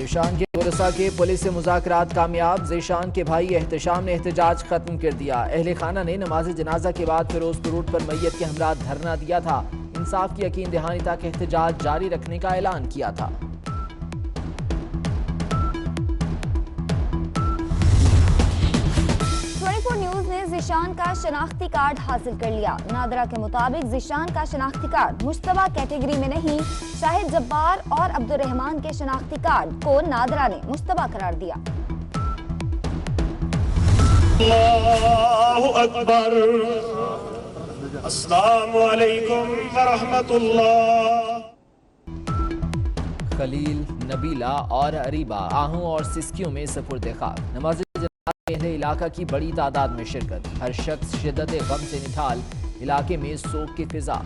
ज़ीशान के गुरसा के पुलिस से मुज़ाकरात कामयाब। ज़ीशान के भाई एहतशाम ने एहतजाज खत्म कर दिया। अहले खाना ने नमाज जनाजा के बाद फिरोजपुर रोड पर मैयत के हमरा धरना दिया था। इंसाफ की यकीन दहानी तक एहतजाज जारी रखने का ऐलान किया था। 24 न्यूज ने ज़ीशान का शनाख्ती कार्ड हासिल कर लिया। नादरा के मुताबिक ज़ीशान का शनाख्ती कार्ड मुश्तबा कैटेगरी में नहीं, शाहिद जब्बार और अब्दुर्रहमान के शनाख्ती कार्ड को नादरा ने मुश्तबा करार दिया। अल्लाहु अकबर, अस्सलामु अलैकुम व रहमतुल्लाह। खलील, नबीला और अरीबा आहू और सिस्कियों में सपुर्द खाक। नमाज अहले इलाका की बड़ी तादाद में शिरकत। हर शख्स शिद्दत गम से निठाल। इलाके में सोग की फिजा।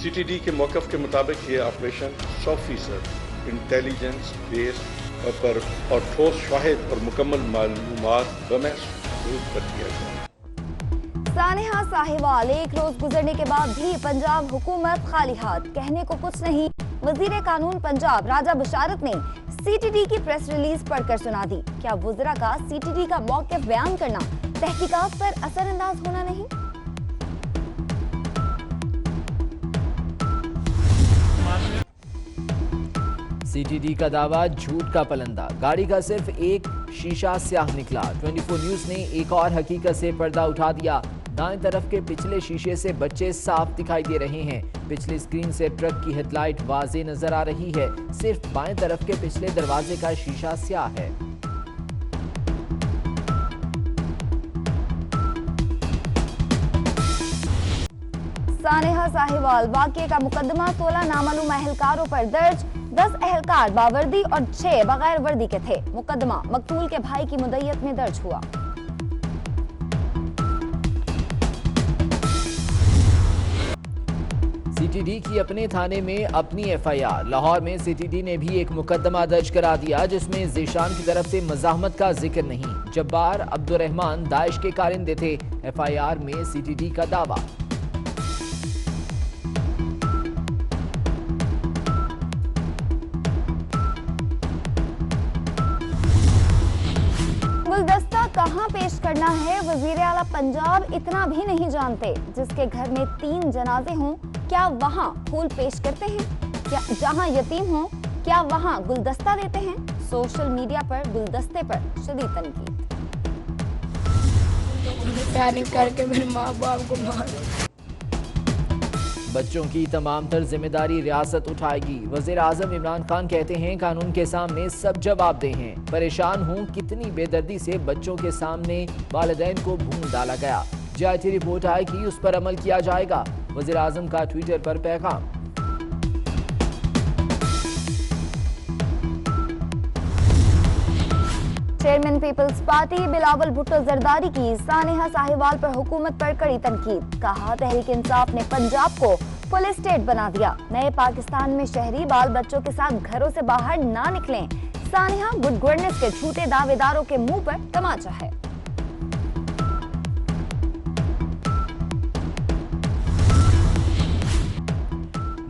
CTD के मौक़िफ़ के मुताबिक ये ऑपरेशन 100% इंटेलिजेंस बेस्ड पर और ठोस शाहिद और मुकम्मल मालूमात पर किया गया। सानेहा साहिवाल, एक रोज गुजरने के बाद भी पंजाब हुकूमत खाली हाथ, कहने को कुछ नहीं। वजीर कानून पंजाब राजा बशारत ने CTD की प्रेस रिलीज पढ़कर सुना दी। क्या वज़रा का CTD का मौक़िफ़ बयान करना तहकीकात पर असरअंदाज होना नहीं? CTD का दावा झूठ का पलंदा। गाड़ी का सिर्फ एक शीशा स्याह निकला। 24 न्यूज ने एक और हकीकत से पर्दा उठा दिया। दाएं तरफ के पिछले शीशे से बच्चे साफ दिखाई दे रहे हैं। पिछली स्क्रीन से ट्रक की हेडलाइट वाज़े नजर आ रही है। सिर्फ बाएं तरफ के पिछले दरवाजे का शीशा स्याह है। सानेहा साहिवाल वाक़े का मुकदमा 16 नामालूम अहलकारों पर दर्ज। 10 अहलकार बावर्दी और 6 बगैर वर्दी के थे। मुकदमा मकतूल के भाई की मुद्दत में दर्ज हुआ। CTD की अपने थाने में अपनी FIR। लाहौर में CTD ने भी एक मुकदमा दर्ज करा दिया, जिसमें ज़ीशान की तरफ से मज़ाहमत का जिक्र नहीं। जब्बार अब्दुर्रहमान दाइश के कारिंदे थे। FIR में CTD का दावा। गुलदस्ता कहाँ पेश करना है, वजीर आला पंजाब इतना भी नहीं जानते। जिसके घर में 3 जनाजे हों, क्या वहाँ फूल पेश करते हैं? क्या जहाँ यतीम हो, क्या वहाँ गुलदस्ता देते हैं? सोशल मीडिया पर गुलदस्ते पर शदीद तनकीद। प्यारिंग करके मेरे माँ बाप को मार। बच्चों की तमाम तर जिम्मेदारी रियासत उठाएगी। वज़ीर आज़म इमरान खान कहते हैं कानून के सामने सब जवाबदेह हैं। परेशान हूँ कितनी बेदर्दी से बच्चों के सामने वालिदैन को भून डाला गया। JIT रिपोर्ट आएगी, उस पर अमल किया जाएगा। वज़ीर आज़म का ट्विटर पर पैगाम। चेयरमैन पीपल्स पार्टी बिलावल भुट्टो जरदारी की सानेहा साहिवाल पर हुकूमत पर कड़ी तनकीद। कहा तहरीक इंसाफ ने पंजाब को पुलिस स्टेट बना दिया। नए पाकिस्तान में शहरी बाल बच्चों के साथ घरों से बाहर ना निकलें। सानेहा गुड गवर्नेंस के झूठे दावेदारों के मुंह पर तमाचा है।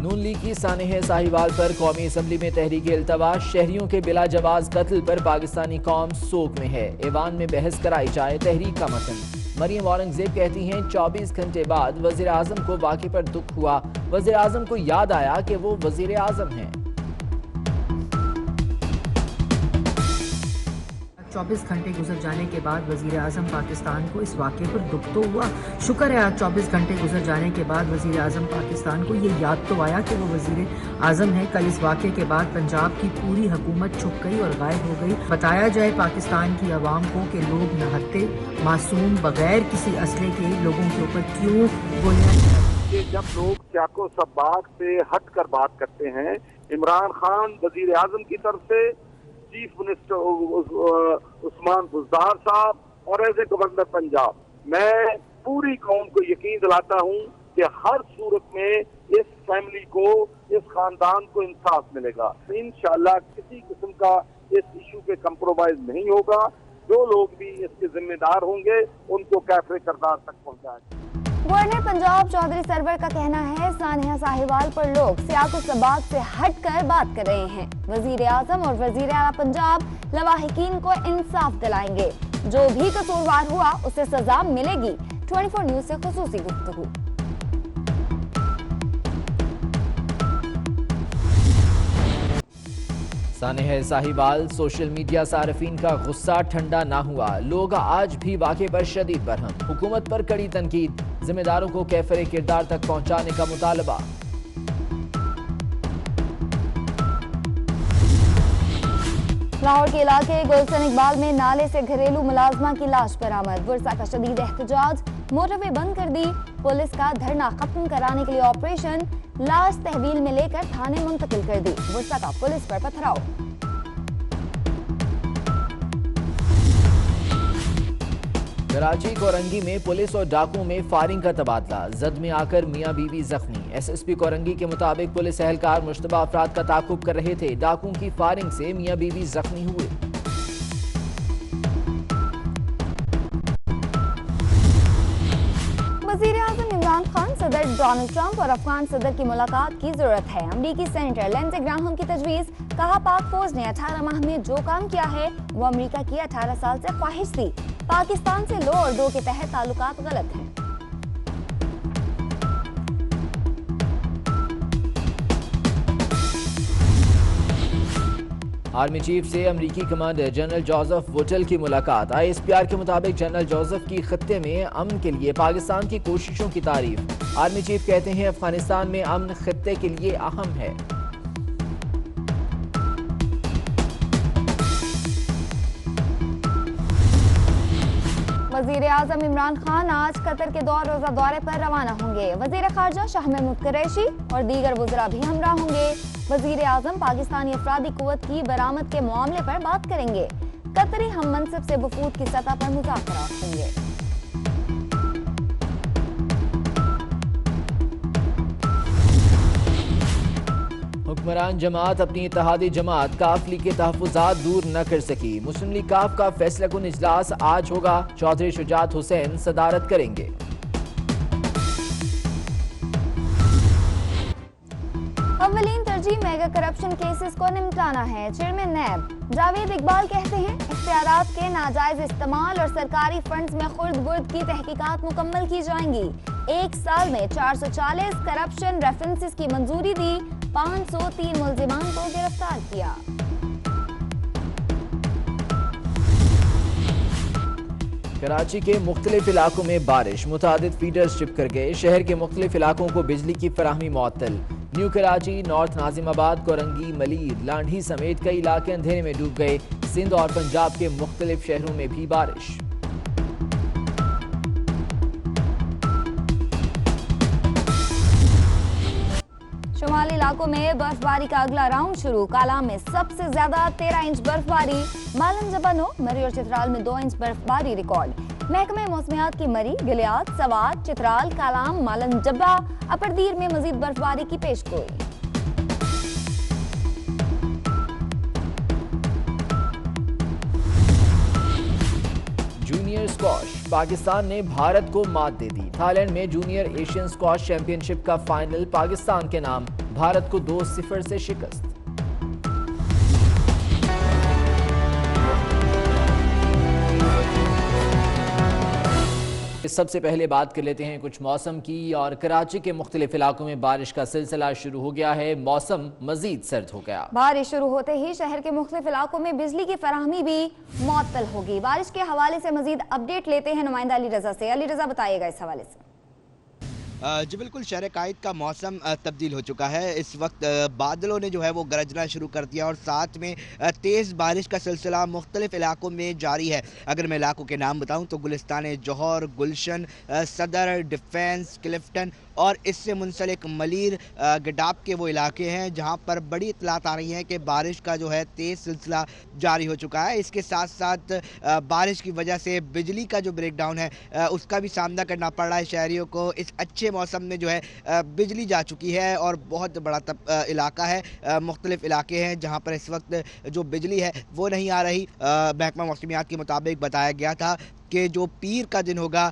नून लीग की सानेहा साहिवाल पर कौमी असम्बली में तहरीक इल्तवा। शहरियों के बिला जवाज कत्ल पर पाकिस्तानी कौम सोग में है। ऐवान में बहस कराई जाए तहरीक का मतन। मरियम औरंगजेब कहती हैं 24 घंटे बाद वज़ीर आज़म को वाक़े पर दुख हुआ। वज़ीर आज़म को याद आया कि वो वज़ीर आज़म हैं। 24 घंटे गुजर जाने के बाद वज़ीर आज़म पाकिस्तान को इस वाक़े पर दुख तो हुआ। शुक्र है आज 24 घंटे गुजर जाने के बाद वज़ीर आज़म पाकिस्तान को ये याद तो आया कि वो वज़ीर आज़म है। कल इस वाक़े के बाद पंजाब की पूरी हुकूमत छुप गई और गायब हो गई। बताया जाए पाकिस्तान की आवाम को कि लोग नहत्ते मासूम बगैर किसी असले के लोगों के ऊपर क्यों गोलियां। जब लोग चाको सबाक से हट कर बात करते हैं, इमरान खान वज़ीर आज़म की तरफ से, चीफ मिनिस्टर उस्मान बुज़दार साहब और एज ए गवर्नर पंजाब, मैं पूरी कौम को यकीन दिलाता हूँ कि हर सूरत में इस फैमिली को, इस खानदान को इंसाफ मिलेगा। इंशाअल्लाह किसी किस्म का इस इशू पे कंप्रोमाइज नहीं होगा। जो लोग भी इसके जिम्मेदार होंगे उनको कैफरे करदार तक पहुँचाएंगे। गवर्नर पंजाब चौधरी सरवर का कहना है सानिया साहिवाल पर लोग सियासत सबात से हटकर बात कर रहे हैं। वजीर आजम और वजीर आला पंजाब लवाहिकीन को इंसाफ दिलाएंगे। जो भी कसूरवार हुआ उसे सजा मिलेगी। 24 न्यूज से खुसूसी गुफ्तगू। सानिया साहिवाल सोशल मीडिया सार्फिन का गुस्सा ठंडा ना हुआ। लोग आज भी वाक़े पर शदीद बरहम। हुकूमत पर कड़ी तनकीद। जिम्मेदारों को कैफरे किरदार तक पहुंचाने का मुतालबा। लाहौर के इलाके गुलशन इकबाल में नाले से घरेलू मुलाजमा की लाश बरामद। वर्षा का शदीद एहतजाज। मोटरवे बंद कर दी। पुलिस का धरना खत्म कराने के लिए ऑपरेशन। लाश तहवील में लेकर थाने मुंतकिल कर दी। वर्षा का पुलिस पर पथराव। कराची कोरंगी में पुलिस और डाकुओं में फायरिंग का तबादला। जद में आकर मियां बीवी जख्मी। एसएसपी कोरंगी के मुताबिक पुलिस एहलकार मुश्तबा अफराद का ताकुब कर रहे थे। डाकुओं की फायरिंग से मियां बीवी जख्मी हुए। वजीर आजम इमरान खान, सदर डोनाल्ड ट्रंप और अफगान सदर की मुलाकात की जरूरत है। अमरीकी सेनेटर लिंडसे ग्राहम की तजवीज। कहा पाक फौज ने 18 माह में जो काम किया है वो अमरीका की 18 साल से ख्वाहिश थी। पाकिस्तान से लो और 2 के तहत ताल्लुकात गलत हैं। आर्मी चीफ से अमरीकी कमांडर जनरल जोसेफ वुटल की मुलाकात। ISPR के मुताबिक जनरल जोसेफ की खत्ते में अमन के लिए पाकिस्तान की कोशिशों की तारीफ। आर्मी चीफ कहते हैं अफगानिस्तान में अमन खत्ते के लिए अहम है। वजीर आजम इमरान खान आज कतर के 2 रोजा दौरे पर रवाना होंगे। वजीर खारजा शाह महमूद कुरैशी और दीगर वज़रा भी हमरा होंगे। वजीर आजम पाकिस्तानी अफरादी कुव्वत की बरामद के मामले पर बात करेंगे। कतरी हम मनसब से वफूद की सतह पर मुज़ाकरात होंगे। हुक्मरान जमात अपनी इत्तेहादी जमात काफ लीग के तहफ़्फ़ुज़ात दूर न कर सकी। मुस्लिम लीग काफ का फैसला कुन इजलास आज होगा। चौधरी शुजात हुसैन सदारत करेंगे। अव्वलीन तरजीह मेगा करप्शन केसेस को निपटाना है। चेयरमैन नैब जावेद इकबाल कहते हैं इख्तियारात के नाजायज इस्तेमाल और सरकारी फंड्स में खुर्द बुर्द की तहकीकात मुकम्मल की जाएंगी। 1 साल में 440 करप्शन रेफरेंसेस की मंजूरी दी। 503 मुल्जिमान को गिरफ्तार किया। कराची के मुख्तलिफ इलाकों में बारिश। मुतादिद फीडर्स चिप कर गए। शहर के मुख्तलिफ इलाकों को बिजली की फराहमी मुअत्तल। न्यू कराची, नॉर्थ नाजिमाबाद, कोरंगी, मलीर, लांढी समेत कई इलाके अंधेरे में डूब गए। सिंध और पंजाब के मुख्तलिफ शहरों में भी बारिश। शुमाली इलाकों में बर्फबारी का अगला राउंड शुरू। कालाम में सबसे ज्यादा 13 इंच बर्फबारी। मालन जबा 9, मरी और चित्राल में 2 इंच बर्फबारी रिकॉर्ड। महकमे मौसमियात की मरी, गिलियात, सवात, चित्राल, कालाम, मालन जबा, अपरदीर में मजीद बर्फबारी की पेशगोई। जूनियर स्क्वॉश, पाकिस्तान ने भारत को मात दे दी। थाईलैंड में जूनियर एशियन स्क्वॉश चैंपियनशिप का फाइनल पाकिस्तान के नाम। भारत को 2-0 से शिकस्त। सबसे पहले बात कर लेते हैं कुछ मौसम की। और कराची के मुख्तलिफ इलाकों में बारिश का सिलसिला शुरू हो गया है। मौसम मजीद सर्द हो गया। बारिश शुरू होते ही शहर के मुख्तलिफ इलाकों में बिजली की फराहमी भी मुअत्तल होगी। बारिश के हवाले से मजीद अपडेट लेते हैं नुमाइंदा अली रजा से। अली रजा, बताइएगा इस हवाले से। जी बिल्कुल, शहर कायद का मौसम तब्दील हो चुका है। इस वक्त बादलों ने जो है वो गरजना शुरू कर दिया और साथ में तेज़ बारिश का सिलसिला मुख्तलिफ इलाकों में जारी है। अगर मैं इलाकों के नाम बताऊं तो गुलिस्तान जौहर, गुलशन, सदर, डिफेंस, क्लिफ्टन और इससे मुंसलिक मलीर, गडाब के वो इलाके हैं जहां पर बड़ी इतलात आ रही हैं कि बारिश का जो है तेज़ सिलसिला जारी हो चुका है। इसके साथ साथ बारिश की वजह से बिजली का जो ब्रेकडाउन है उसका भी सामना करना पड़ रहा है शहरियों को। इस अच्छे मौसम में जो है बिजली जा चुकी है और बहुत बड़ा इलाका है, मुख्तलिफ इलाके हैं जहाँ पर इस वक्त जो बिजली है वो नहीं आ रही। महकमा मौसमियात के मुताबिक बताया गया था कि जो पीर का दिन होगा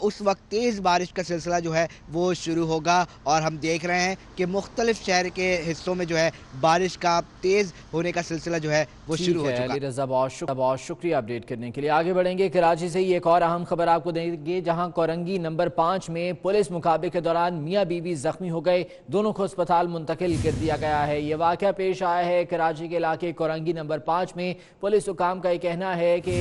उस वक्त तेज़ बारिश का सिलसिला जो है वो शुरू होगा। और हम देख रहे हैं कि मुख्तलिफ शहर के हिस्सों में जो है बारिश का तेज़ होने का सिलसिला जो है वो शुरू हो चुका है। बहुत शुक्रिया अपडेट करने के लिए। आगे बढ़ेंगे, कराची से ही एक और अहम खबर आपको देंगे, जहां कोरंगी नंबर 5 में पुलिस मुकाबले के दौरान मियां बीवी जख्मी हो गए, दोनों को अस्पताल मुंतकिल कर दिया गया है। ये वाकया पेश आया है कराची के इलाके कोरंगी नंबर 5 में। पुलिस हुकाम का ये कहना है कि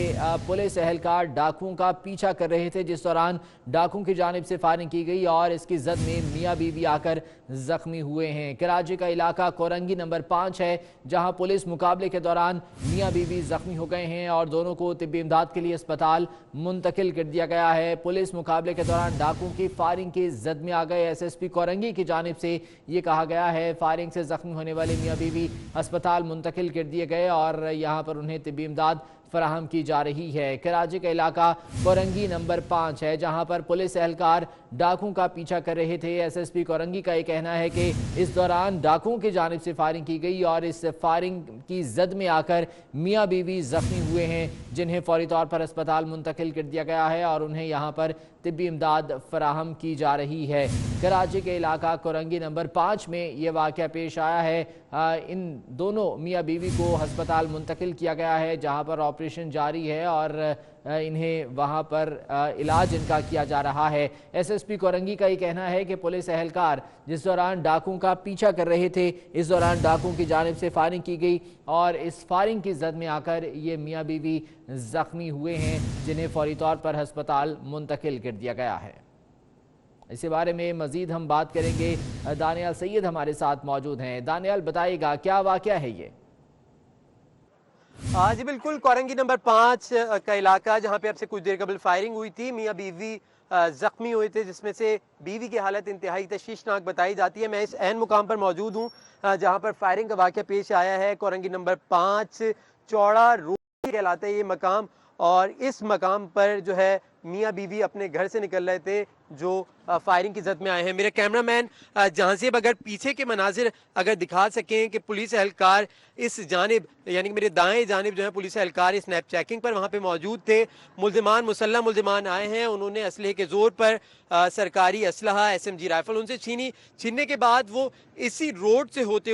पुलिस एहलकार डाकुओं का पीछा कर रहे थे, जिस दौरान डाकुओं की जानिब से फायरिंग की गई और इसकी जद में मियां बीवी आकर जख्मी हुए हैं। कराची का इलाका कोरंगी नंबर 5 है, जहां पुलिस मुकाबले के दौरान मियां बीवी जख्मी हो गए हैं और दोनों को तिब्बी इमदाद के लिए अस्पताल मुंतकिल कर दिया गया है। पुलिस मुकाबले के दौरान डाकुओं की फायरिंग की जद में आ गए। SSP कोरंगी की जानिब से ये कहा गया है, फायरिंग से जख्मी होने वाले मियां बीवी अस्पताल मुंतकिल कर दिए गए और यहाँ पर उन्हें तिब्बी इमदाद फराहम की जा रही है। कराची का इलाका कोरंगी नंबर 5 है, जहां पर पुलिस एहलकार डाकुओं का पीछा कर रहे थे। SSP कोरंगी का ये कहना है कि इस दौरान डाकुओं की जानिब से फायरिंग की गई और इस फायरिंग की जद में आकर मियां बीवी जख्मी हुए हैं, जिन्हें फौरी तौर पर अस्पताल मुंतकिल कर दिया गया है और उन्हें यहाँ पर तिब्बी इमदाद फराहम की जा रही है। कराची के इलाका कोरंगी नंबर 5 में ये वाक़या पेश आया है। इन दोनों मियां बीवी को अस्पताल मुंतकिल किया गया है, जहां पर ऑपरेशन जारी है और इन्हें वहां पर इलाज इनका किया जा रहा है। SSP कोरंगी का ये कहना है कि पुलिस एहलकार जिस दौरान डाकुओं का पीछा कर रहे थे, इस दौरान डाकुओं की जानिब से फायरिंग की गई और इस फायरिंग की जद में आकर ये मियां बीवी जख्मी हुए हैं, जिन्हें फौरी तौर पर अस्पताल मुंतकिल कर दिया गया है। इसी बारे में मजीद हम बात करेंगे। दानियाल सैयद हमारे साथ मौजूद हैं। दानियाल, बताइएगा क्या वाक़या है ये? जी बिल्कुल, कोरंगी नंबर 5 का इलाका, जहां पे अब से कुछ देर कबल फायरिंग हुई थी, मियां बीवी जख्मी हुए थे, जिसमें से बीवी की हालत इंतहाई तशवीशनाक बताई जाती है। मैं इस ऐन मुकाम पर मौजूद हूँ जहां पर फायरिंग का वाक़या पेश आया है। कोरंगी नंबर 5 चौड़ा रोड कहलाता है ये मकाम, और इस मकाम पर जो है मियां बीवी अपने घर से निकल रहे थे जो फायरिंग की जद में आए हैं। मेरे कैमरामैन जहांसेब अगर पीछे के मनाजिर अगर दिखा सकें कि पुलिस एहलकार इस जानिब, यानी कि मेरे दाएं जानिब जो है पुलिस एहलकार इस स्नैप चेकिंग पर वहाँ पे मौजूद थे। मुल्जिमान, मुसल्लह मुल्जिमान आए हैं, उन्होंने असलहे के जोर पर सरकारी असलहा SMG राइफल उनसे छीनने के बाद वो इसी रोड से होते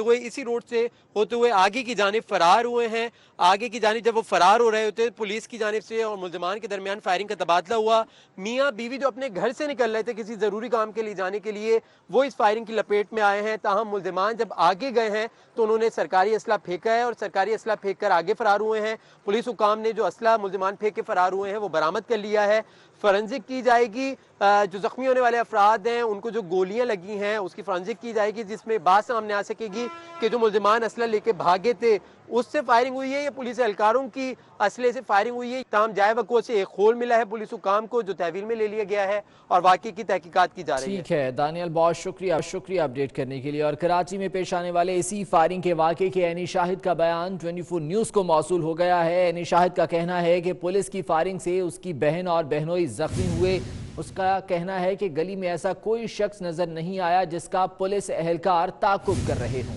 हुए आगे की जानिब फरार हुए हैं। आगे की जानिब जब वो फरार हो रहे होते, पुलिस की जानिब से और मुल्जिमान के दरमियान फायरिंग का तबादला हुआ। मियाँ बीवी जो अपने घर से निकल रहे थे किसी ज़रूरी काम के लिए जाने के लिए, वो इस फायरिंग की लपेट में आए हैं। ताहम मुल्जिमान जब आगे गए हैं तो उन्होंने सरकारी असला फेंका है और सरकारी असला फेंक कर आगे फरार हुए हैं। पुलिस हुकाम ने जो असला मुल्जिमान फेंक के फरार हुए हैं वो बरामद कर लिया है। फोरेंसिक की जाएगी, जो जख्मी होने वाले अफराद हैं उनको जो गोलियां लगी हैं उसकी फोरेंसिक की जाएगी, जिसमें बात सामने आ सकेगी कि जो मुल्जिमान असला लेके भागे थे उससे फायरिंग हुई है या पुलिस एहलकारों की असले से फायरिंग हुई है। तमाम जाए वक़्त से एक खोल मिला है पुलिस हुकाम को, जो तहवील में ले लिया गया है और वाकई की तहकीकात की जा रही है। ठीक है दानियल, बहुत शुक्रिया अपडेट करने के लिए। और कराची में पेश आने वाले इसी फायरिंग के वाक़े के ऐनी शाहिद का बयान 24 न्यूज़ को मौसूल हो गया है। ऐनी शाहिद का कहना है कि पुलिस की फायरिंग से उसकी बहन और बहनोई जख्मी हुए। उसका कहना है कि गली में ऐसा कोई शख्स नजर नहीं आया जिसका पुलिस एहलकार ताकुब कर रहे हों।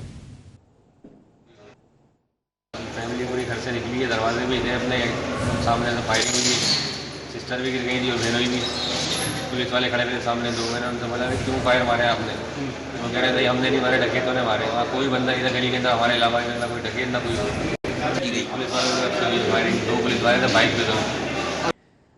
फैमिली पूरी घर से निकली है, दरवाजे भी थे अपने सामने से फायरिंग हुई, सिस्टर भी गिर गई थी और बहनोई भी। पुलिस वाले खड़े थे सामने, दो मैंने उनसे बोला कि क्यों फायर मारे आपने? वो कह रहे थे हमने नहीं मारे, डकैतों ने मारे। वहाँ कोई बंदा इधर गली के अंदर हमारे अलावा ना कोई डकैत ना कोई। पुलिस वालों की फायरिंग, 2 पुलिस वाले थे बाइक पे।